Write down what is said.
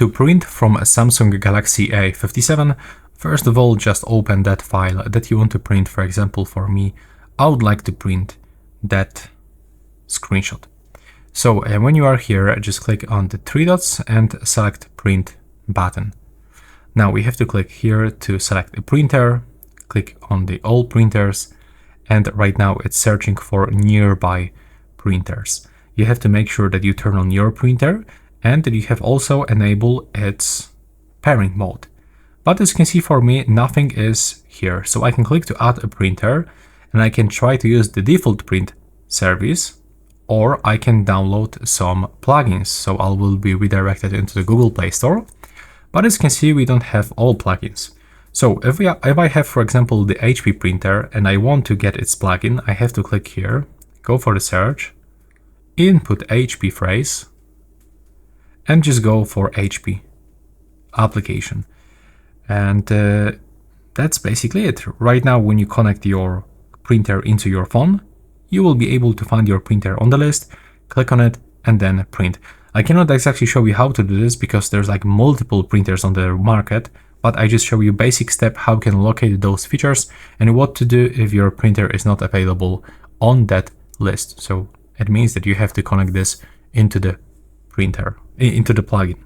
To print from a Samsung Galaxy A57, first of all, just open that file that you want to print. For example, for me, I would like to print that screenshot. So when you are here, just click on the three dots and select print button. Now we have to click here to select a printer, click on the all printers, and right now it's searching for nearby printers. You have to make sure that you turn on your printer and that you have also enabled its pairing mode. But as you can see, for me, nothing is here. So I can click to add a printer and I can try to use the default print service, or I can download some plugins. So I will be redirected into the Google Play Store. But as you can see, we don't have all plugins. So if I have, for example, the HP printer and I want to get its plugin, I have to click here, go for the search, input HP phrase, and just go for HP application. And that's basically it. Right now, when you connect your printer into your phone, you will be able to find your printer on the list, click on it, and then print. I cannot exactly show you how to do this because there's like multiple printers on the market, but I just show you basic step how you can locate those features and what to do if your printer is not available on that list. So it means that you have to connect this into the printer, into the plugin.